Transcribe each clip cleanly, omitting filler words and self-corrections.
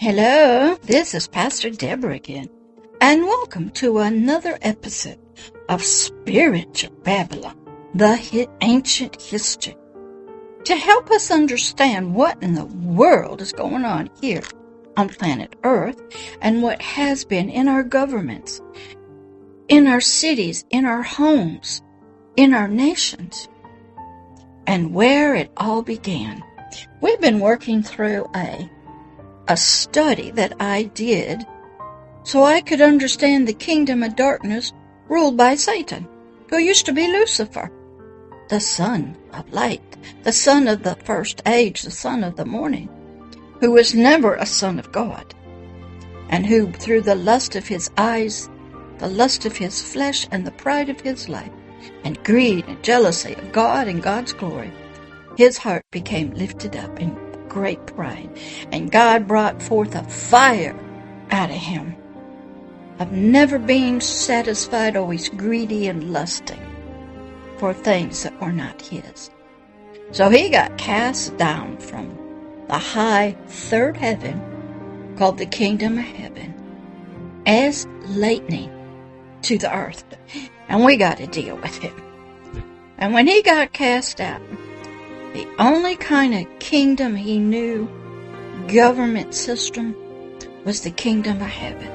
Hello, this is Pastor Deborah again, and welcome to another episode of Spiritual Babylon, the ancient history, to help us understand what in the world is going on here on planet Earth and what has been in our governments, in our cities, in our homes, in our nations, and where it all began. We've been working through a study that I did so I could understand the kingdom of darkness ruled by Satan, who used to be Lucifer, the son of light, the son of the first age, the son of the morning, who was never a son of God, and who, through the lust of his eyes, the lust of his flesh, and the pride of his life, and greed and jealousy of God and God's glory, his heart became lifted up in great pride, and God brought forth a fire out of him of never being satisfied, always greedy and lusting for things that were not his. So he got cast down from the high third heaven, called the kingdom of heaven, as lightning to the earth, and we got to deal with him. And when he got cast out, the only kind of kingdom he knew, government system, was the kingdom of heaven.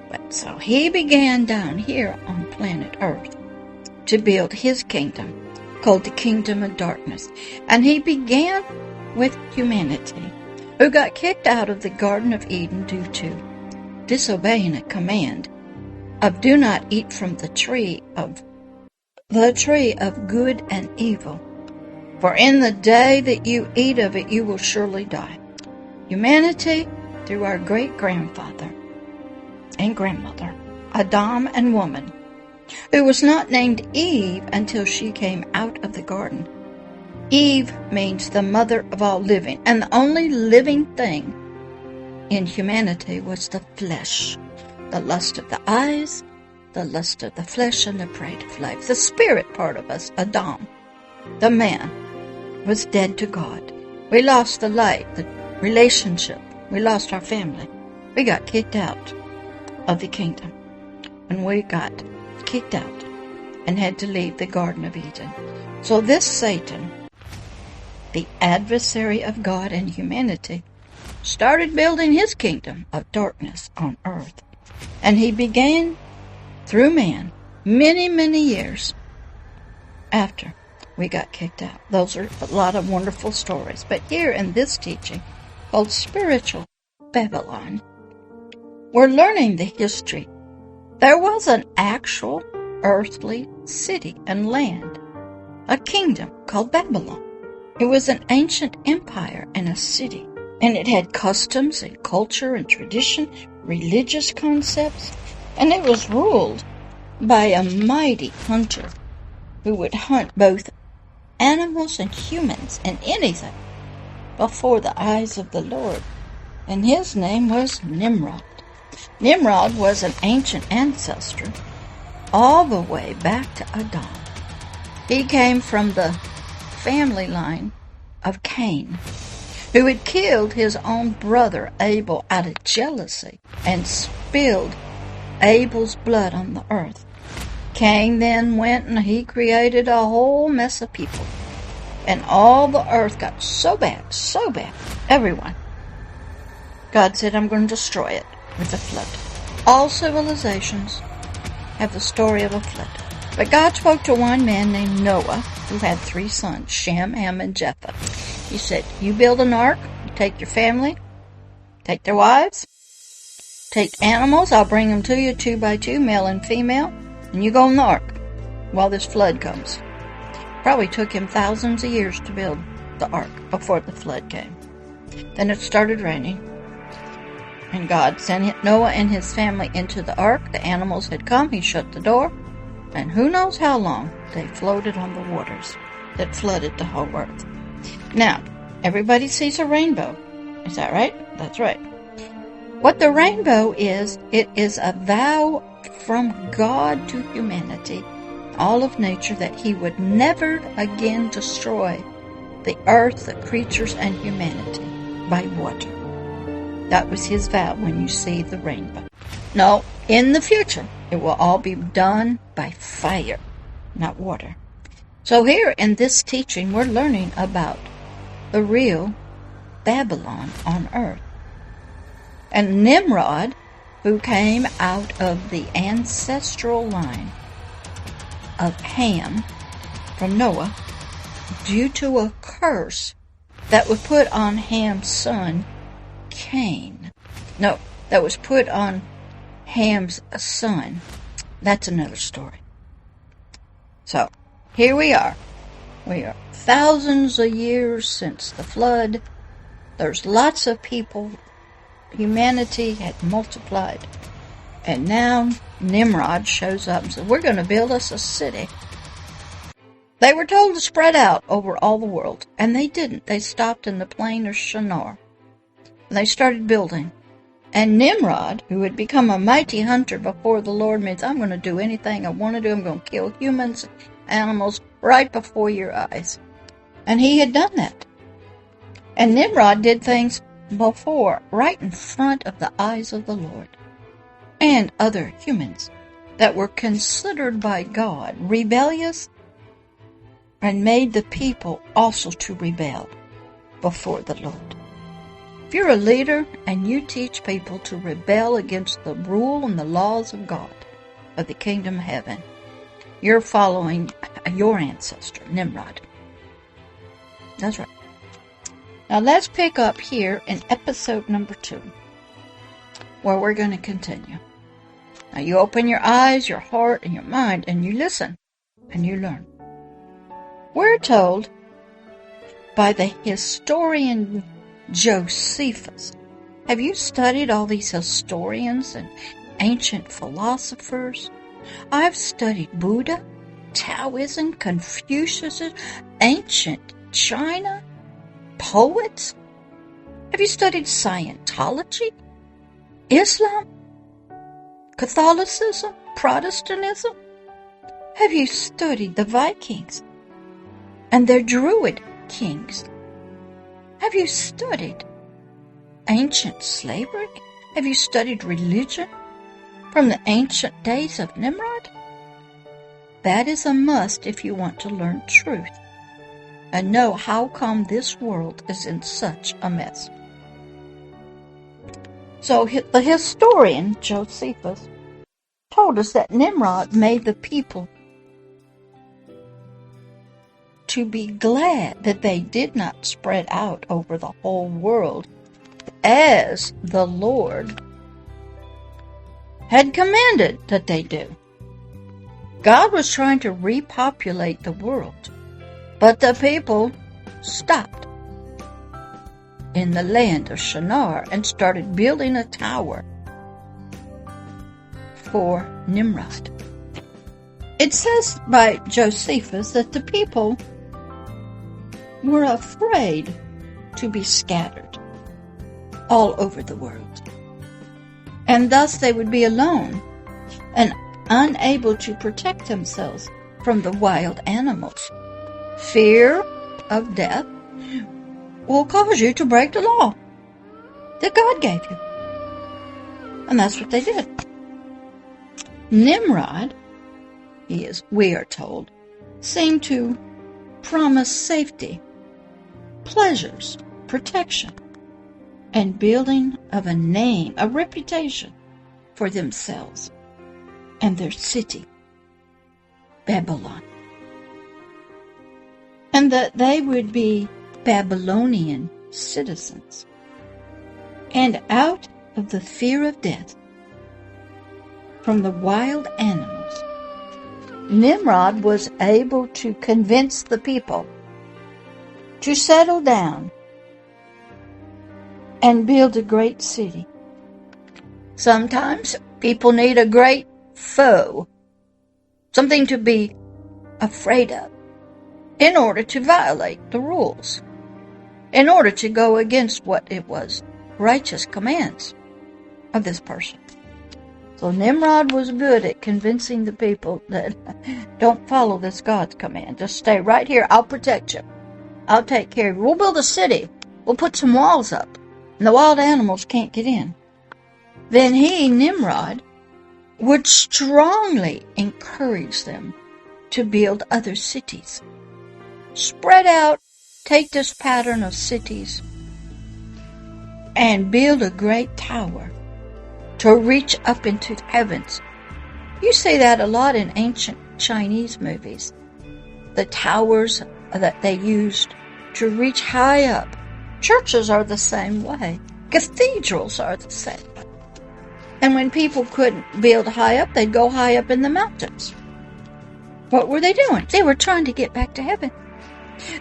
But so he began down here on planet Earth to build his kingdom, called the kingdom of darkness. And he began with humanity, who got kicked out of the Garden of Eden due to disobeying a command of do not eat from the tree of good and evil. For in the day that you eat of it, you will surely die. Humanity, through our great-grandfather and grandmother, Adam and woman, who was not named Eve until she came out of the garden. Eve means the mother of all living, and the only living thing in humanity was the flesh, the lust of the eyes, the lust of the flesh, and the pride of life. The spirit part of us, Adam, the man, was dead to God. We lost the light, the relationship. We lost our family. We got kicked out of the kingdom. And we got kicked out and had to leave the Garden of Eden. So this Satan, the adversary of God and humanity, started building his kingdom of darkness on earth. And he began through man many, many years after we got kicked out. Those are a lot of wonderful stories. But here in this teaching, called Spiritual Babylon, we're learning the history. There was an actual earthly city and land, a kingdom called Babylon. It was an ancient empire and a city, and it had customs and culture and tradition, religious concepts, and it was ruled by a mighty hunter who would hunt both animals and humans and anything before the eyes of the Lord. And his name was Nimrod. Nimrod was an ancient ancestor all the way back to Adam. He came from the family line of Cain, who had killed his own brother Abel out of jealousy and spilled Abel's blood on the earth. Cain then went and he created a whole mess of people. And all the earth got so bad, everyone. God said, I'm going to destroy it with a flood. All civilizations have the story of a flood. But God spoke to one man named Noah, who had 3 sons, Shem, Ham, and Japheth. He said, you build an ark, you take your family, take their wives, take animals, I'll bring them to you 2 by 2, male and female, and you go on the ark while this flood comes. Probably took him thousands of years to build the ark before the flood came. Then it started raining, and God sent Noah and his family into the ark. The animals had come, he shut the door, and who knows how long they floated on the waters that flooded the whole earth. Now, everybody sees a rainbow. Is that right? That's right. What the rainbow is, it is a vow from God to humanity, all of nature, that he would never again destroy the earth, the creatures, and humanity by water. That was his vow when you see the rainbow. No, in the future, it will all be done by fire, not water. So here in this teaching, we're learning about the real Babylon on earth. And Nimrod, who came out of the ancestral line of Ham from Noah, due to a curse that was put on Ham's son, Cain. No, that was put on Ham's son. That's another story. So, here we are. We are thousands of years since the flood. There's lots of people. Humanity had multiplied. And now Nimrod shows up and says, we're going to build us a city. They were told to spread out over all the world, and they didn't. They stopped in the plain of Shinar. And they started building. And Nimrod, who had become a mighty hunter before the Lord, means I'm going to do anything I want to do. I'm going to kill humans, animals, right before your eyes. And he had done that. And Nimrod did things before, right in front of the eyes of the Lord and other humans that were considered by God rebellious, and made the people also to rebel before the Lord. If you're a leader and you teach people to rebel against the rule and the laws of God, of the kingdom of heaven, you're following your ancestor, Nimrod. That's right. Now let's pick up here in episode number 2, where we're going to continue. Now you open your eyes, your heart, and your mind, and you listen, and you learn. We're told by the historian Josephus. Have you studied all these historians and ancient philosophers? I've studied Buddha, Taoism, Confucius, ancient China, poets. Have you studied Scientology, Islam, Catholicism, Protestantism? Have you studied the Vikings and their Druid kings? Have you studied ancient slavery? Have you studied religion from the ancient days of Nimrod? That is a must if you want to learn truth and know how come this world is in such a mess. So the historian Josephus told us that Nimrod made the people to be glad that they did not spread out over the whole world as the Lord had commanded that they do. God was trying to repopulate the world, but the people stopped in the land of Shinar and started building a tower for Nimrod. It says by Josephus that the people were afraid to be scattered all over the world, and thus they would be alone and unable to protect themselves from the wild animals. Fear of death will cause you to break the law that God gave you. And that's what they did. Nimrod, we are told, seemed to promise safety, pleasures, protection, and building of a name, a reputation for themselves and their city, Babylon. And that they would be Babylonian citizens. And out of the fear of death from the wild animals, Nimrod was able to convince the people to settle down and build a great city. Sometimes people need a great foe, something to be afraid of, in order to violate the rules, in order to go against what it was righteous commands of this person. So Nimrod was good at convincing the people that don't follow this God's command. Just stay right here. I'll protect you. I'll take care of you. We'll build a city. We'll put some walls up. and the wild animals can't get in, then he, Nimrod, would strongly encourage them to build other cities. Spread out, take this pattern of cities, and build a great tower to reach up into the heavens. You see that a lot in ancient Chinese movies. The towers that they used to reach high up. Churches are the same way. Cathedrals are the same way. And when people couldn't build high up, they'd go high up in the mountains. What were they doing? They were trying to get back to heaven.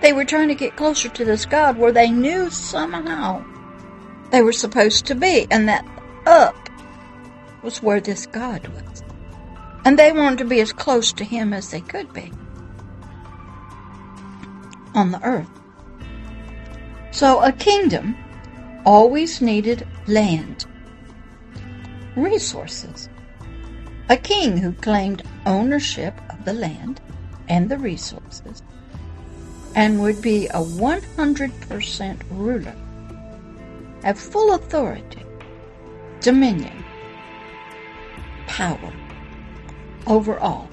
They were trying to get closer to this God where they knew somehow they were supposed to be. And that up was where this God was. And they wanted to be as close to him as they could be on the earth. So a kingdom always needed land, resources. A king who claimed ownership of the land and the resources and would be a 100% ruler, have full authority, dominion, power over all.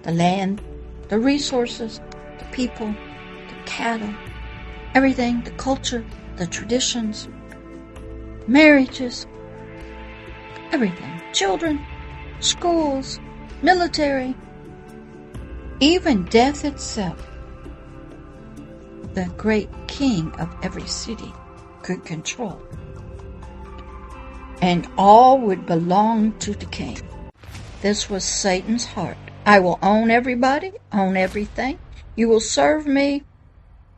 The land, the resources, the people, the cattle, everything, the culture, the traditions, marriages, everything. Children, schools, military, even death itself. The great king of every city could control. And all would belong to the king. This was Satan's heart. I will own everybody, own everything. You will serve me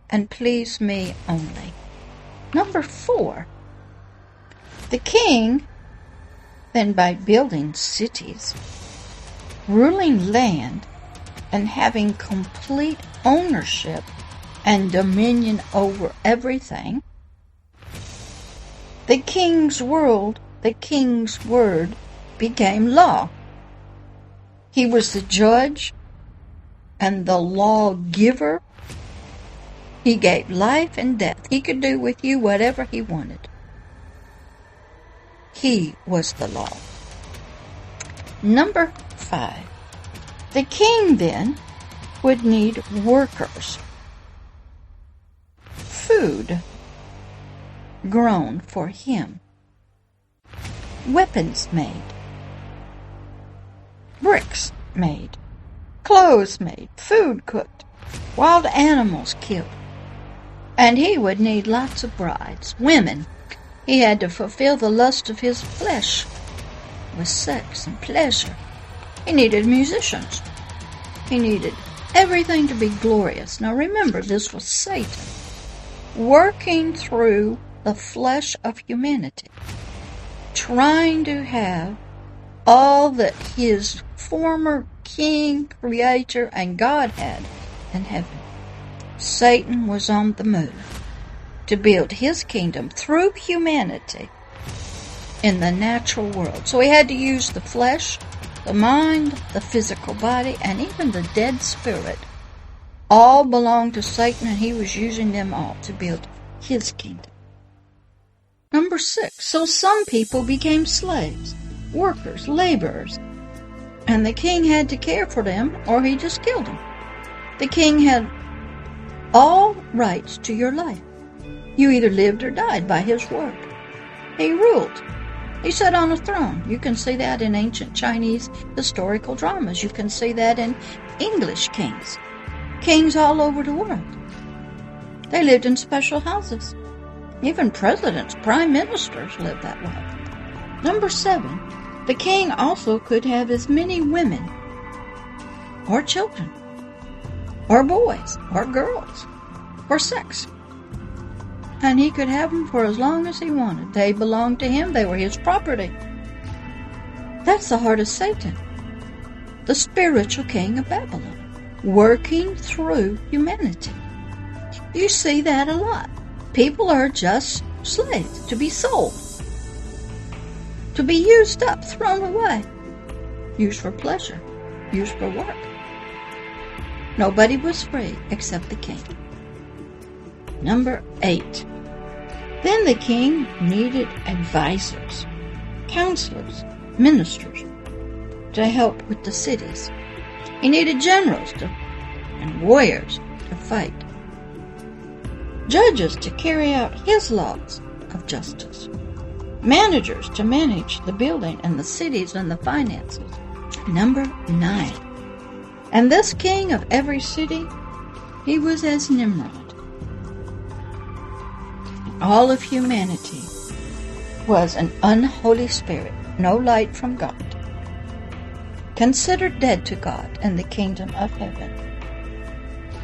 and please me only. Number 4. The king, then by building cities, ruling land, and having complete ownership and dominion over everything, the king's world, the king's word became law. He was the judge and the lawgiver. He gave life and death. He could do with you whatever he wanted. He was the law. Number 5. The king then would need workers. Food grown for him. Weapons made. Bricks made. Clothes made. Food cooked. Wild animals killed. And he would need lots of brides, women. He had to fulfill the lust of his flesh with sex and pleasure. He needed musicians. He needed everything to be glorious. Now remember, this was Satan working through the flesh of humanity, trying to have all that his former king, creator, and God had in heaven. Satan was on the move to build his kingdom through humanity in the natural world. So he had to use the flesh, the mind, the physical body, and even the dead spirit. All belonged to Satan, and he was using them all to build his kingdom. Number 6. So some people became slaves, workers, laborers, and the king had to care for them or he just killed them. The king had all rights to your life. You either lived or died by his word. He ruled. He sat on a throne. You can see that in ancient Chinese historical dramas. You can see that in English kings. Kings all over the world. They lived in special houses. Even presidents, prime ministers lived that way. Number 7. The king also could have as many women or children or boys or girls or sex. And he could have them for as long as he wanted. They belonged to him. They were his property. That's the heart of Satan, the spiritual king of Babylon, working through humanity. You see that a lot. People are just slaves to be sold, to be used up, thrown away, used for pleasure, used for work. Nobody was free except the king. Number 8. Then the king needed advisors, counselors, ministers to help with the cities. He needed generals and warriors to fight, judges to carry out his laws of justice, managers to manage the building and the cities and the finances. Number 9. And this king of every city, he was as Nimrod. All of humanity was an unholy spirit, no light from God, considered dead to God in the kingdom of heaven.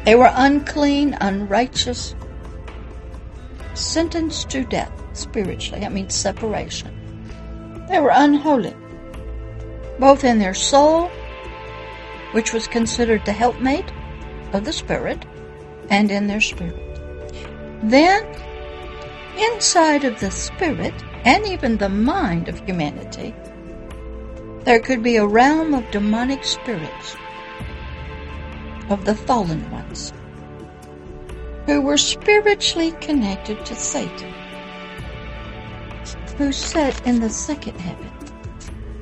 They were unclean, unrighteous, sentenced to death spiritually. That means separation. They were unholy, both in their soul, which was considered the helpmate of the spirit, and in their spirit. Then, inside of the spirit, and even the mind of humanity, there could be a realm of demonic spirits, of the fallen ones, who were spiritually connected to Satan, who sat in the second heaven.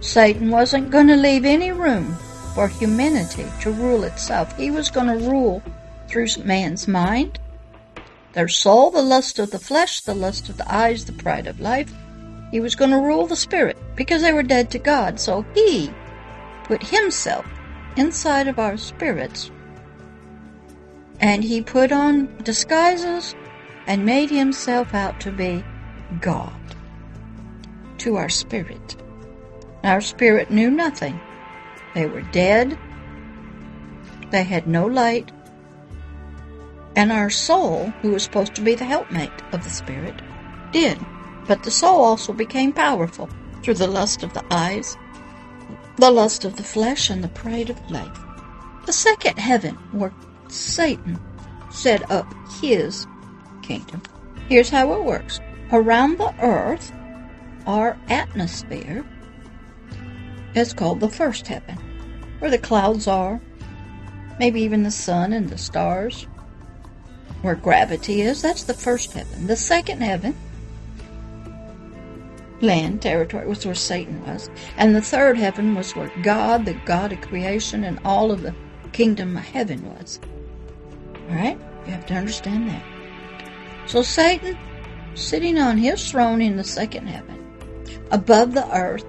Satan wasn't going to leave any room for humanity to rule itself. He was going to rule through man's mind, their soul, the lust of the flesh, the lust of the eyes, the pride of life. He was going to rule the spirit because they were dead to God. So he put himself inside of our spirits, and he put on disguises and made himself out to be God to our spirit. Our spirit knew nothing. They were dead. They had no light. And our soul, who was supposed to be the helpmate of the spirit, did. But the soul also became powerful through the lust of the eyes, the lust of the flesh, and the pride of life. The second heaven, where Satan set up his kingdom. Here's how it works. Around the earth, our atmosphere is called the first heaven, where the clouds are, maybe even the sun and the stars, where gravity is. That's the first heaven. The second heaven, land, territory, was where Satan was. And the third heaven was where God, the God of creation, and all of the kingdom of heaven was. All right? You have to understand that. So Satan, sitting on his throne in the second heaven, above the earth,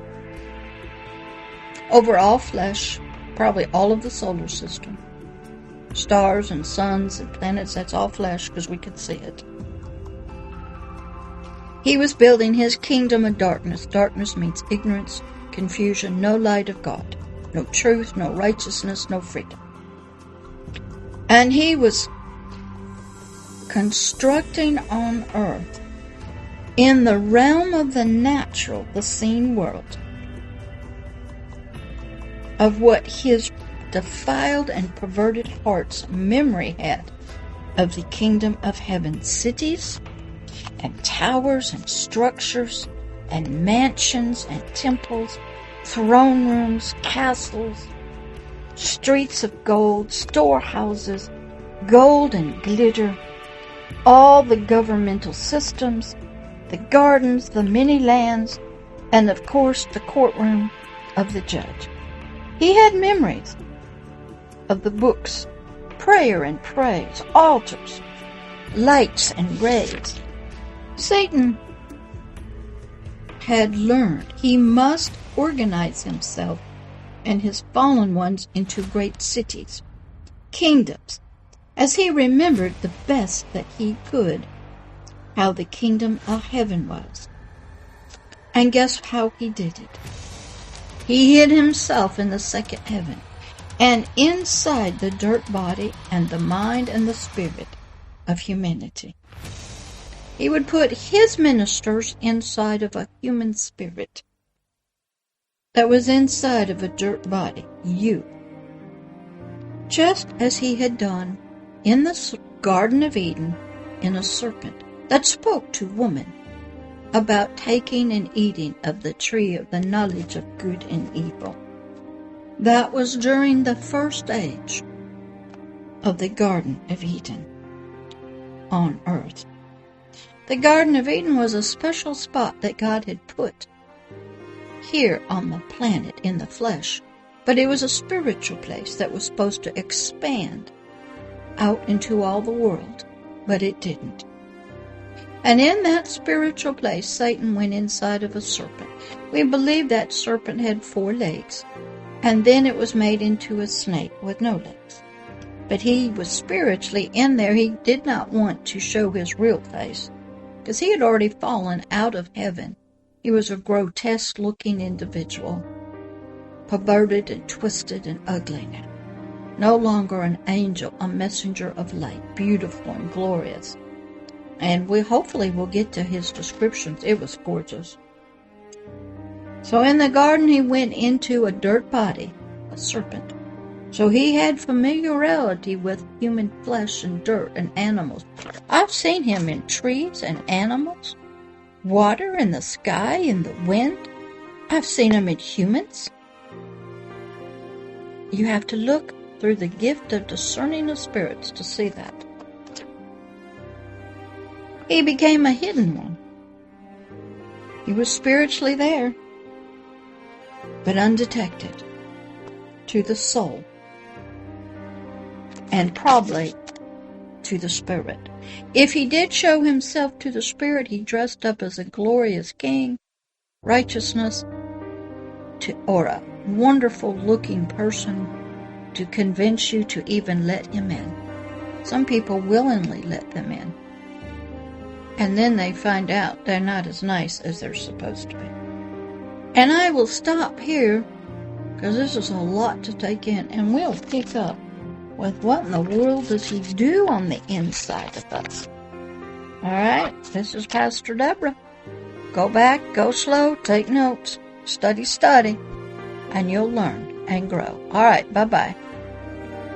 over all flesh, probably all of the solar system, stars and suns and planets, that's all flesh because we could see it. He was building his kingdom of darkness. Darkness means ignorance, confusion, no light of God, no truth, no righteousness, no freedom. And he was constructing on earth, in the realm of the natural, the seen world, of what his defiled and perverted heart's memory had of the kingdom of heaven. Cities and towers and structures and mansions and temples, throne rooms, castles, streets of gold, storehouses, gold and glitter, all the governmental systems, the gardens, the many lands, and of course the courtroom of the judge. He had memories of the books, prayer and praise, altars, lights and rays. Satan had learned he must organize himself and his fallen ones into great cities, kingdoms, as he remembered the best that he could how the kingdom of heaven was. And guess how he did it? He hid himself in the second heaven, and inside the dirt body and the mind and the spirit of humanity. He would put his ministers inside of a human spirit that was inside of a dirt body, you. Just as he had done in the Garden of Eden in a serpent that spoke to woman about taking and eating of the tree of the knowledge of good and evil. That was during the first age of the Garden of Eden on earth. The Garden of Eden was a special spot that God had put here on the planet in the flesh, but it was a spiritual place that was supposed to expand out into all the world, but it didn't. And in that spiritual place, Satan went inside of a serpent. We believe that serpent had 4 legs, and then it was made into a snake with no legs. But he was spiritually in there. He did not want to show his real face, because he had already fallen out of heaven. He was a grotesque-looking individual, perverted and twisted and ugly now. No longer an angel, a messenger of light, beautiful and glorious. And we hopefully will get to his descriptions. It was gorgeous. So in the garden he went into a dirt body, a serpent. So he had familiarity with human flesh and dirt and animals. I've seen him in trees and animals, water and the sky and the wind. I've seen him in humans. You have to look through the gift of discerning of spirits to see that. He became a hidden one. He was spiritually there, but undetected to the soul, and probably to the spirit. If he did show himself to the spirit, he dressed up as a glorious king, righteousness, or a wonderful-looking person to convince you to even let him in. Some people willingly let them in, and then they find out they're not as nice as they're supposed to be. And I will stop here, because this is a lot to take in, and we'll pick up with what in the world does he do on the inside of us. All right, this is Pastor Deborah. Go back, go slow, take notes, study, and you'll learn and grow. All right, bye-bye.